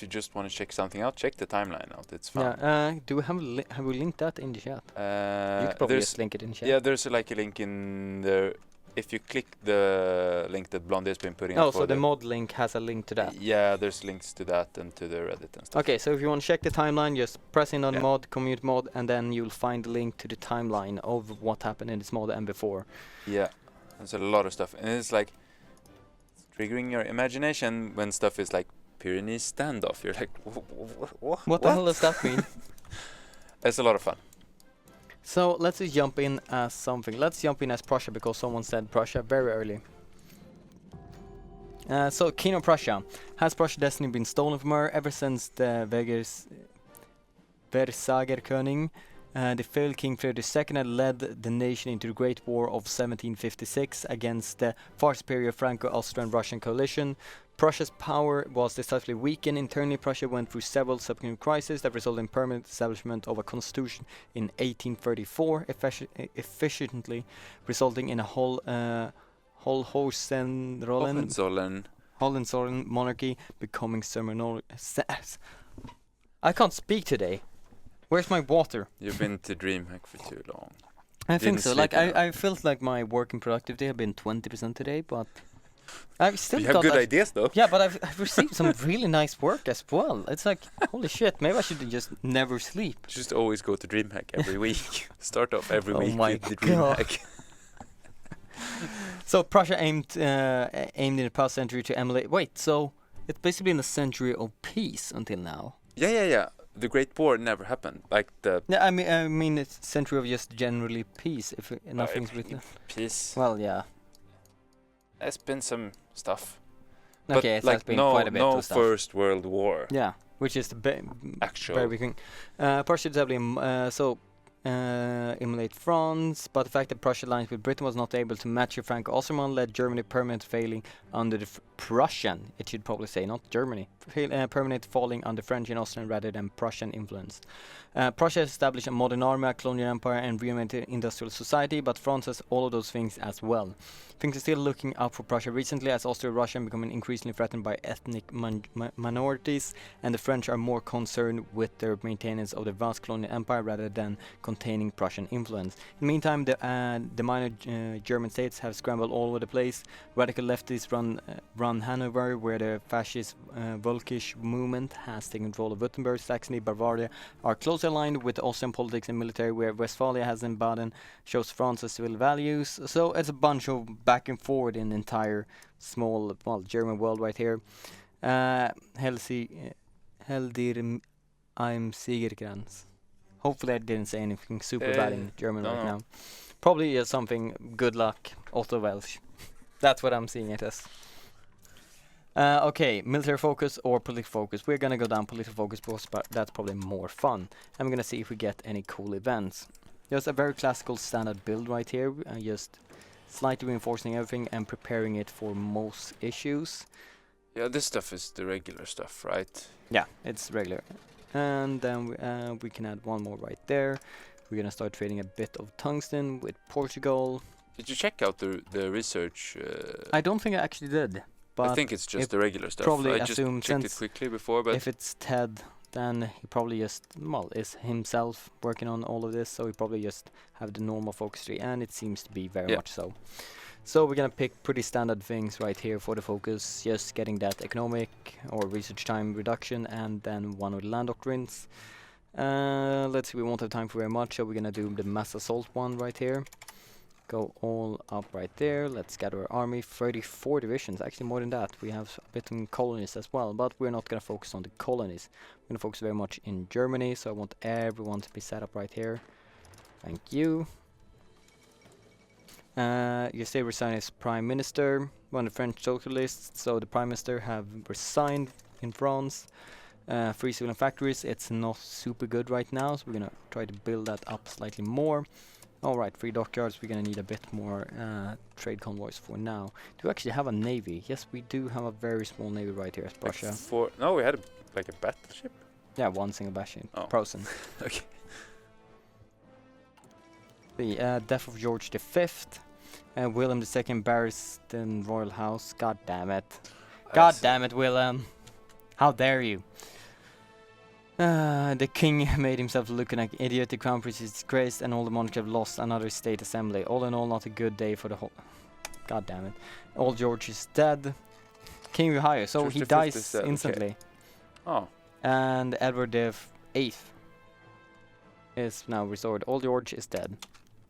just want to check something out, check the timeline out. It's fun. Yeah. Do we have we linked that in the chat? You could probably just link it in the chat. Yeah, there's like a link in the. If you click the link that Blondie has been putting up. Oh, so the mod link has a link to that. Yeah, there's links to that and to the Reddit and stuff. Okay, so if you want to check the timeline, just press in on mod, community mod, and then you'll find the link to the timeline of what happened in this mod and before. Yeah, there's a lot of stuff, and it's like triggering your imagination when stuff is like Pyrenees standoff. You're like, what the hell does that mean? It's a lot of fun. So let's just jump in as something. Let's jump in as Prussia because someone said Prussia very early. So King of Prussia. Has Prussia destiny been stolen from her ever since the Versagerkönig? The failed King Frederick II had led the nation into the Great War of 1756 against the far superior Franco-Austrian Russian coalition. Prussia's power was decisively weakened. Internally, Prussia went through several subsequent crises that resulted in permanent establishment of a constitution in 1834, efficiently resulting in a Hohenzollern monarchy becoming ceremonial. I can't speak today. Where's my water? You've been to DreamHack for too long. I think so. Like I felt like my working productivity have been 20% today, but I've still you have good ideas though. Yeah, but I've received some really nice work as well. It's like, holy shit, maybe I should just never sleep. Just always go to DreamHack every week. Start off every week with the God. DreamHack. So Prussia aimed in the past century to emulate. Wait, so it's basically been a century of peace until now. Yeah. The Great War never happened. Like the. Yeah, I mean it's a century of just generally peace. If nothing's written. Peace. Well, yeah. There's been some stuff. Okay, but like been quite a bit no of stuff. First World War. Yeah, which is the actual very big thing. Prussia definitely emulate France, but the fact that Prussia alliance with Britain was not able to match the Franco-Austrian led Germany permanent failing under the Prussian. It should probably say not Germany. Permanent falling under French and Austrian rather than Prussian influence. Prussia established a modern army, a colonial empire, and reinvented industrial society, but France has all of those things as well. Things are still looking up for Prussia recently as Austro-Russian becoming increasingly threatened by ethnic minorities, and the French are more concerned with their maintenance of the vast colonial empire rather than containing Prussian influence. In the meantime, the minor German states have scrambled all over the place. Radical leftists run Hanover, where the fascist Volkisch movement has taken control of Württemberg. Saxony, Bavaria are closely aligned with Austrian politics and military, where Westphalia has in Baden shows France's civil values. So it's a bunch of back and forward in the entire small, German world right here. Heldir I'm Siegerkranz. Hopefully I didn't say anything super bad in German right now. Probably something good luck, Otto Welsh. That's what I'm seeing it as. Okay, military focus or political focus. We're gonna go down political focus because that's probably more fun. I'm gonna see if we get any cool events. Just a very classical standard build right here. Just slightly reinforcing everything and preparing it for most issues. Yeah, this stuff is the regular stuff, right? Yeah, it's regular. And then we can add one more right there. We're gonna start trading a bit of tungsten with Portugal. Did you check out the research? I don't think I actually did, but I think it's just it the regular stuff. probably I just assumed checked it since quickly before, but if it's Ted, then he probably just, well, is himself working on all of this, so he probably just have the normal focus tree, and it seems to be very Yeah. much so. So we're gonna pick pretty standard things right here for the focus, just getting that economic or research time reduction, and then one of the land doctrines. Let's see, we won't have time for very much, so we're gonna do the mass assault one right here. Go all up right there. Let's gather our army. 34 divisions, actually more than that. We have a bit in colonies as well, but we're not gonna focus on the colonies. We're gonna focus very much in Germany, so I want everyone to be set up right here. Thank you. Yasser resigned as prime minister. One of the French socialists, so the prime minister have resigned in France. Free civilian factories, it's not super good right now, so we're gonna try to build that up slightly more. Alright, free dockyards, we're gonna need a bit more trade convoys for now. Do we actually have a navy? Yes, we do have a very small navy right here as Prussia. No, we had like a battleship. Yeah, one single battleship. Oh. Prussian. Okay. The death of George V. William II buries the royal house. God damn it. God damn it, William. How dare you? The king made himself look like an idiot, the crown prince is disgraced, and all the monarchy have lost another state assembly. All in all, not a good day for the whole... God damn it. Old George is dead. King we hire, so George he V dies is dead, okay. instantly. Oh. And Edward VIII is now restored. Old George is dead.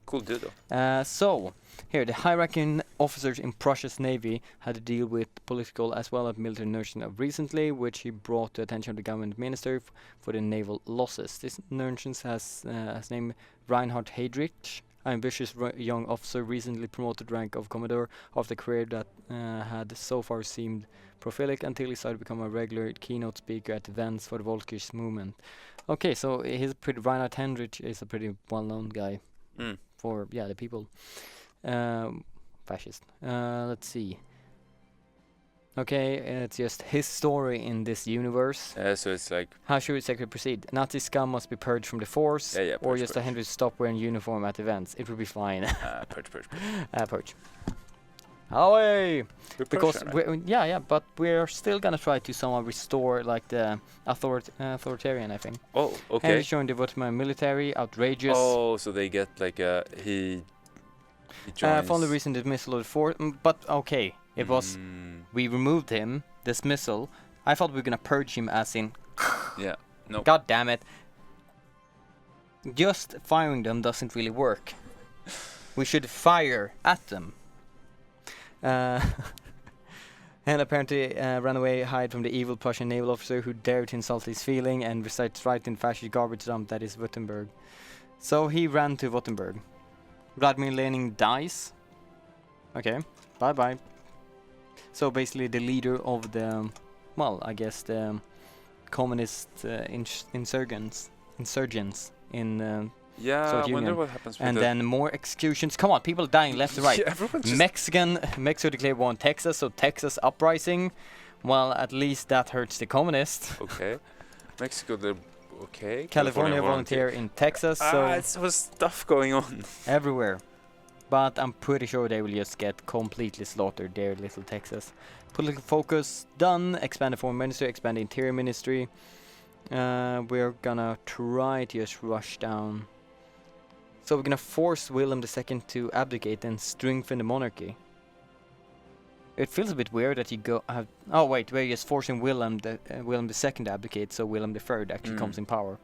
Cool dude though. So, here, the high-ranking officers in Prussia's navy had to deal with political as well as military inertia of recently, which he brought to attention of the government minister for the naval losses. This inertia has named Reinhard Heydrich, an ambitious young officer recently promoted rank of commodore after a career that had so far seemed prolific until he started to become a regular keynote speaker at events for the Volkisch movement. Okay, so Reinhard Heydrich is a pretty well-known guy. For the people. Fascist. Let's see. Okay, it's just his story in this universe. So it's like... How should we exactly proceed? Nazi scum must be purged from the force, Yeah, or purge, just purge. a Henry stop wearing uniform at events. It will be fine. Purge. Purge. Away! We're Because Prussian, right? but we're still gonna try to somehow restore like the authoritarian, I think. Oh, okay. Henry joined the Ottoman military, outrageous. Oh, so they get like a... He joins... Found the recent dismissal of the force, but okay, it was we removed him, dismissal. I thought we were gonna purge him as in. Yeah, no. God damn it! Just firing them doesn't really work. We should fire at them. And apparently ran away, hide from the evil Prussian naval officer who dared to insult his feeling and recites right in fascist garbage dump that is Württemberg. So he ran to Württemberg. Vladimir Lenin dies. Okay, bye bye. So basically the leader of the, well, I guess the communist insurgents in Yeah, Soviet I wonder Union. what happens with and the... then more executions. Come on, people dying left and right. Yeah, everyone's just... Mexico declared war on Texas, so Texas uprising. Well, at least that hurts the communists. Okay. Mexico, the... Okay. California volunteer in Texas, so It's was stuff going on. everywhere. But I'm pretty sure they will just get completely slaughtered there, little Texas. Political focus done. Expand the foreign ministry, expand the interior ministry. We're gonna try to just rush down. So we're gonna force William II to abdicate and strengthen the monarchy. It feels a bit weird that you go have... Oh wait, we're just forcing William II to abdicate, so William III actually comes in power.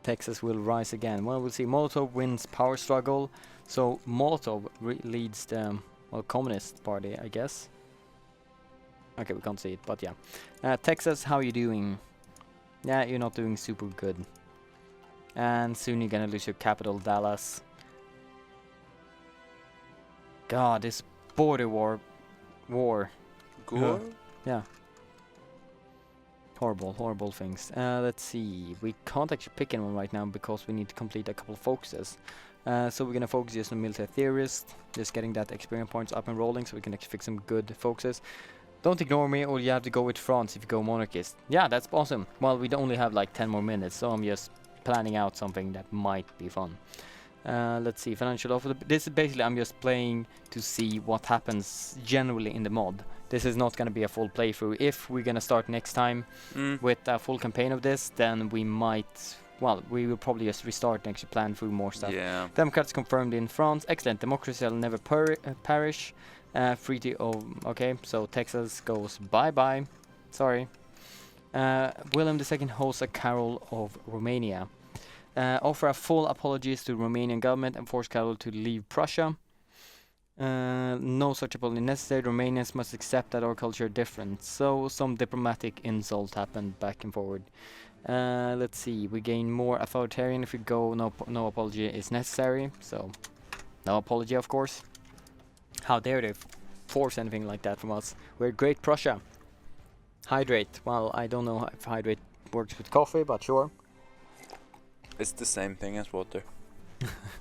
Texas will rise again. Well, we'll see. Molotov wins power struggle. So Molotov leads the, well, Communist Party, I guess. Okay, we can't see it, but yeah. Texas, how you doing? Yeah, you're not doing super good. And soon you're gonna lose your capital, Dallas. God, this border war. Gore? Yeah. Horrible things. Let's see. We can't actually pick anyone right now because we need to complete a couple of focuses. So we're gonna focus just on military theorists, just getting that experience points up and rolling so we can actually fix some good focuses. Don't ignore me, or you have to go with France if you go monarchist. Yeah, that's awesome. Well, we only have like 10 more minutes, so I'm just planning out something that might be fun. Let's see, financial offer. This is basically I'm just playing to see what happens generally in the mod. This is not going to be a full playthrough. If we're going to start next time with a full campaign of this, then we might, well, we will probably just restart and actually plan through more stuff. Yeah. Democrats confirmed in France. Excellent. Democracy will never perish. Treaty of, okay, so Texas goes bye-bye. Sorry. William II hosts a carol of Romania. Offer a full apologies to Romanian government and force Carol to leave Prussia. No such apology necessary. Romanians must accept that our culture is different. So some diplomatic insult happened back and forward. Let's see. We gain more authoritarian if we go. No apology is necessary. So no apology, of course. How dare they force anything like that from us? We're Great Prussia. Hydrate. Well, I don't know if hydrate works with coffee, but sure. It's the same thing as water.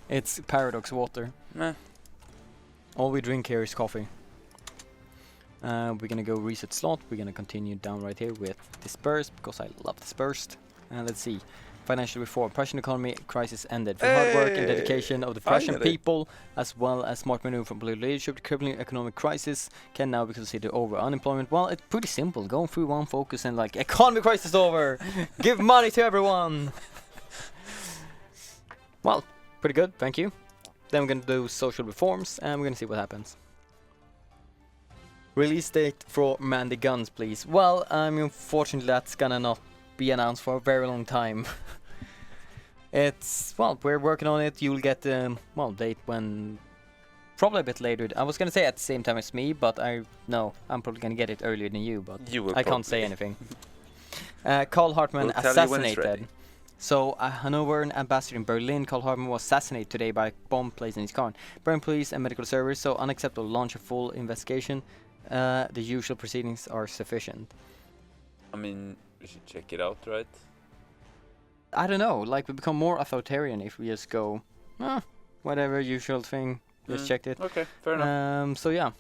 It's Paradox water. Nah. All we drink here is coffee. We're gonna go reset slot. We're gonna continue down right here with dispersed because I love dispersed. Let's see. Financial reform. Prussian economy crisis ended. Through hard work and dedication of the Prussian people, as well as smart maneuver from political leadership, the crippling economic crisis can now be considered over. Unemployment, well, it's pretty simple. Going through one focus and like, economic crisis over! Give money to everyone! Well, pretty good, thank you. Then we're gonna do social reforms and we're gonna see what happens. Release date for Man the Guns, please. Well, unfortunately that's gonna not be announced for a very long time. It's, well, we're working on it. You'll get the, well, date when, probably a bit later. I was gonna say at the same time as me, but I'm probably gonna get it earlier than you, but I can't say anything. Karl Hartmann assassinated. So, a Hanoverian ambassador in Berlin, Karl Hartmann, was assassinated today by a bomb placed in his car. Berlin police and medical service, so unacceptable. Launch a full investigation. The usual proceedings are sufficient. I mean, we should check it out, right? I don't know, like we become more authoritarian if we just go, whatever, usual thing, just checked it. Okay, fair enough. So yeah,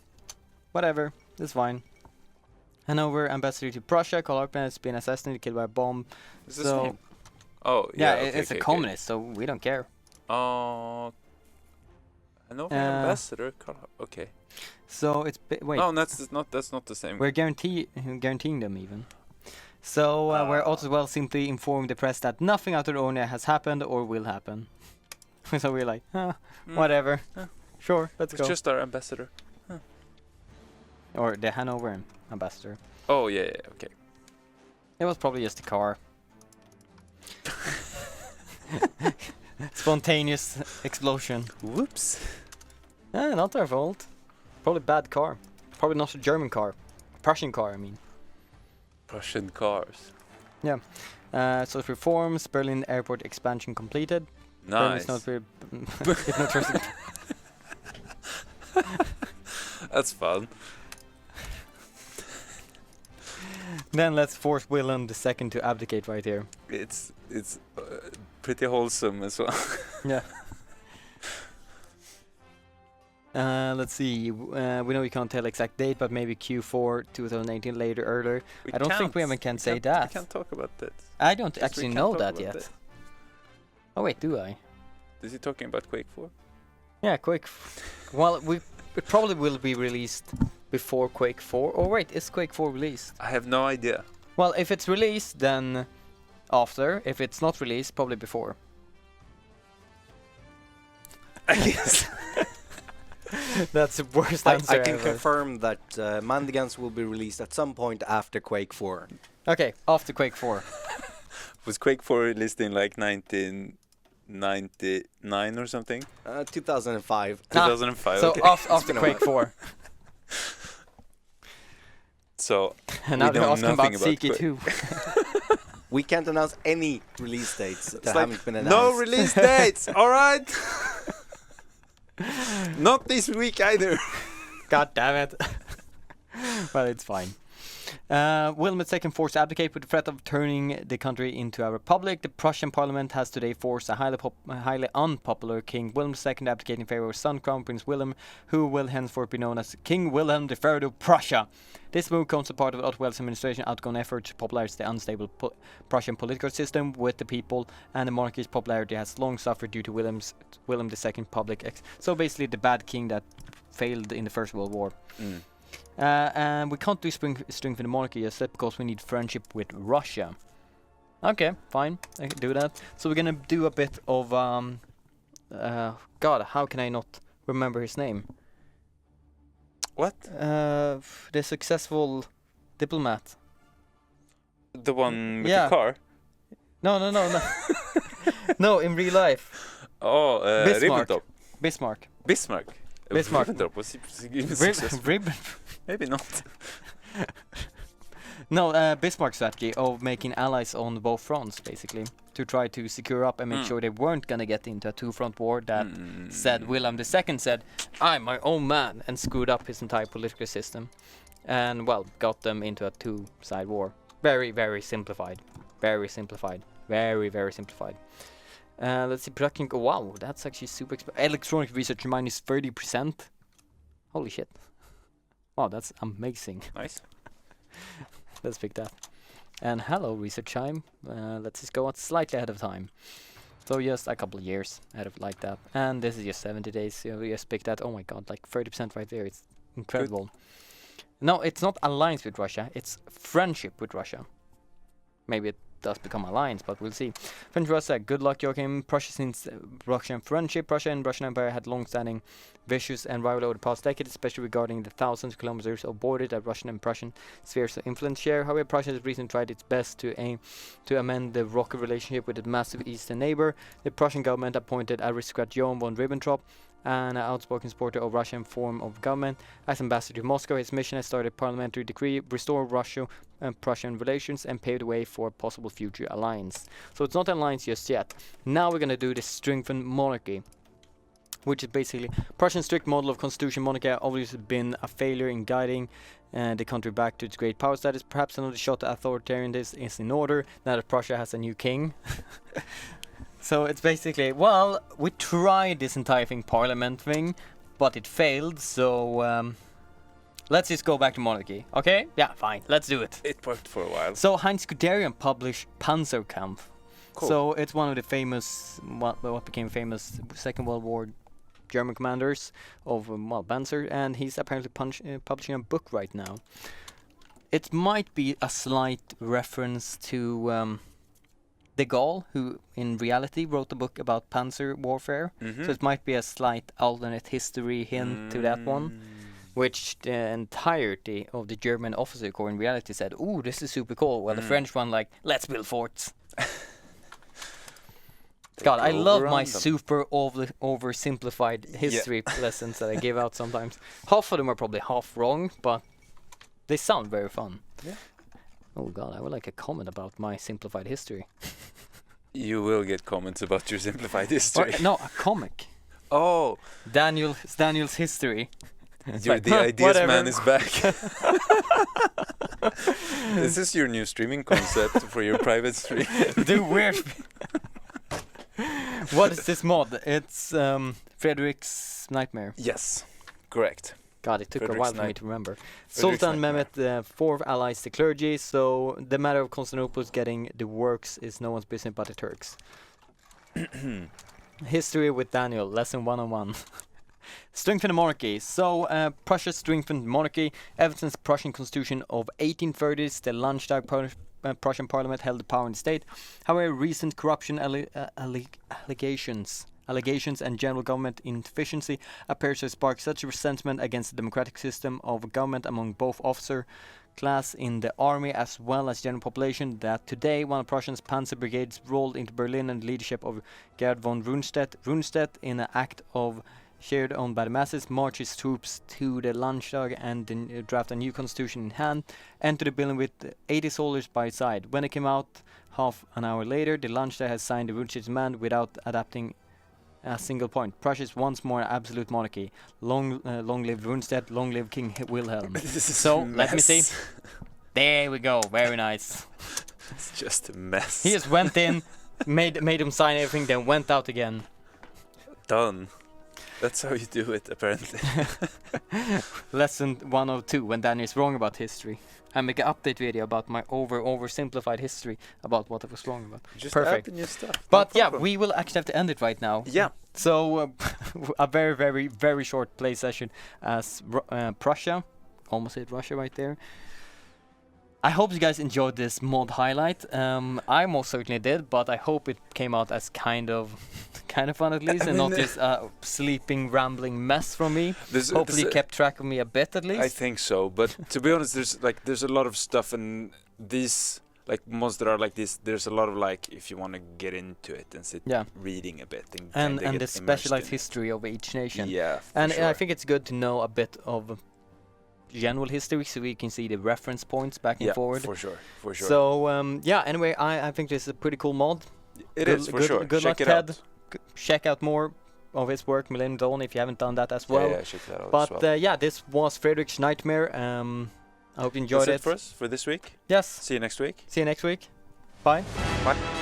whatever, it's fine. Hanover ambassador to Prussia, Karl Hartmann has been assassinated, killed by a bomb. Is this name? Oh, yeah, okay, it's a communist, so we don't care. Hanover ambassador, okay. So it's, wait. No, that's not the same. We're guaranteeing them even. So we're also well simply informed the press that nothing out of the ordinary has happened or will happen. So we're like, whatever. Sure, let's go. It's just our ambassador. Or the Hanoverian ambassador. Oh, yeah, okay. It was probably just a car. Spontaneous explosion. Whoops. Not their fault. Probably bad car. Probably not a German car. Prussian car, I mean. Prussian cars. Yeah. So reforms, Berlin airport expansion completed. Nice. That's fun. Then let's force Wilhelm II to abdicate right here. It's pretty wholesome as well. Yeah. Let's see. We know we can't tell exact date, but maybe Q4 2018, later, earlier. I don't think we can say that. We can't talk about that. I don't actually know that yet. Oh wait, do I? Is he talking about Quake 4? Yeah, Quake. Well, it probably will be released before Quake 4. Or wait, is Quake 4 released? I have no idea. Well, if it's released, then after. If it's not released, probably before. I guess. That's the worst answer I can ever. confirm that Man the Guns will be released at some point after Quake 4. Okay, after Quake 4. Was Quake 4 released in like 1999 or something? 2005. 2005. So okay. after Quake 4. So And now they're asking about nothing Seeky 2. We can't announce any release dates that haven't been announced. No release dates, alright? Not this week either. God damn it. Well, it's fine. Wilhelm II forced to abdicate with the threat of turning the country into a republic. The Prussian parliament has today forced a highly unpopular King Wilhelm II to abdicate in favor of his son, Crown Prince Wilhelm, who will henceforth be known as King Wilhelm III of Prussia. This move comes as part of Otto Welles's administration's outgoing effort to popularize the unstable Prussian political system with the people, and the monarchy's popularity has long suffered due to Wilhelm II public so basically the bad king that failed in the First World War. And we can't do strengthen the monarchy just yet because we need friendship with Russia. Okay, fine, I can do that. So we're gonna do a bit of God, how can I not remember his name? What? The successful diplomat. The one with Yeah. the car? No. No, in real life. Oh, Bismarck. Ribbentrop. Bismarck. Bismarck. Bismarck. Ribbentrop was even successful. Maybe not. No, Bismarck's strategy of making allies on both fronts, basically, to try to secure up and make sure they weren't gonna get into a two-front war that said Wilhelm II said, I'm my own man, and screwed up his entire political system. And, well, got them into a two-side war. Very, very simplified. Very simplified. Very, very simplified. Let's see, production. Oh, wow, that's actually super expensive. Electronic research minus 30%. Holy shit. Wow, that's amazing. Nice. Let's pick that. And hello, research time. Let's just go out slightly ahead of time. So just a couple of years ahead of like that. And this is just 70 days. So we just pick that. Oh my god, like 30% right there. It's incredible. Good. No, it's not alliance with Russia. It's friendship with Russia. Maybe it does become alliance, but we'll see. French Russia, good luck, Joachim. Prussia since Russian friendship. Prussia and Russian Empire had long-standing vicious and rival over the past decade, especially regarding the thousands of kilometers of border that Russian and Prussian spheres of influence share. However, Prussia has recently tried its best to aim to amend the rocky relationship with its massive eastern neighbor. The Prussian government appointed aristocrat Johann von Ribbentrop, an outspoken supporter of Russian form of government, as ambassador to Moscow. His mission has started parliamentary decree, restore Russia and Prussian relations, and pave the way for a possible future alliance. So it's not an alliance just yet. Now we're gonna do the strengthened monarchy, which is basically Prussian strict model of constitution monarchy has obviously been a failure in guiding the country back to its great power status. Perhaps another shot at authoritarianism is in order now that Prussia has a new king. So it's basically, well, we tried this entire parliament thing, but it failed, so let's just go back to monarchy, okay? Yeah, fine, let's do it. It worked for a while. So Heinz Guderian published Panzerkampf. Cool. So it's one of the famous, what became famous Second World War German commanders of, Panzer, and he's apparently publishing a book right now. It might be a slight reference to de Gaulle, who in reality wrote a book about panzer warfare. So it might be a slight alternate history hint to that one, which the entirety of the German officer corps in reality said, ooh, this is super cool. Well, the French one, like, let's build forts. God, I love my super oversimplified history lessons that I give out sometimes. Half of them are probably half wrong, but they sound very fun. Yeah. Oh god, I would like a comment about my simplified history. You will get comments about your simplified history. No, a comic. Oh, Daniel's history. The ideas man is back. This is your new streaming concept for your private stream. Do weird. What is this mod? It's Frederick's Nightmare. Yes, correct. God, it took a while for me to remember. Frederick's Sultan Mehmet IV allies the clergy, so the matter of Constantinople getting the works is no one's business but the Turks. History with Daniel, lesson 101. Strengthen the monarchy. So, Prussia strengthened monarchy. Ever since the Prussian constitution of 1830s, the Landtag Prussian parliament held the power in the state. However, recent corruption allegations and general government inefficiency appears to spark such resentment against the democratic system of government among both officer class in the army as well as general population that today one of Prussia's panzer brigades rolled into Berlin under the leadership of Gerhard von Rundstedt. Rundstedt, in an act of shared owned by the masses, marches troops to the Landtag and draft a new constitution in hand, enter the building with 80 soldiers by his side. When it came out half an hour later, the Landtag has signed the Rundstedt's demand without adapting a single point. Prussia is once more an absolute monarchy. Long live Rundstedt, long live King Wilhelm. This is so, let me see. There we go. Very nice. It's just a mess. He just went in, made him sign everything, then went out again. Done. That's how you do it, apparently. Lesson 102, when Danny is wrong about history. I make an update video about my oversimplified history about what I was wrong about. Just Perfect. add the new stuff. But No yeah, problem. we will actually have to end it right now. Yeah. So a very, very, very short play session as Prussia. Almost hit Russia right there. I hope you guys enjoyed this mod highlight. I most certainly did, but I hope it came out as kind of fun at least, and not just a sleeping, rambling mess from me. Hopefully you kept track of me a bit at least. I think so, but to be honest, there's a lot of stuff, and these like mods that are like this. There's a lot of like if you want to get into it and sit reading a bit and the specialized history of each nation. Yeah, and sure. I think it's good to know a bit of general history so we can see the reference points back and forward. For sure. So anyway, I think this is a pretty cool mod. It is for sure. Good luck, Ted. Check out more of his work, Millennium Dawn, if you haven't done that as well. Yeah, check that out but as well. yeah, this was Frederick's Nightmare. I hope you enjoyed That's it. for us for this week. Yes. See you next week. See you next week. Bye. Bye.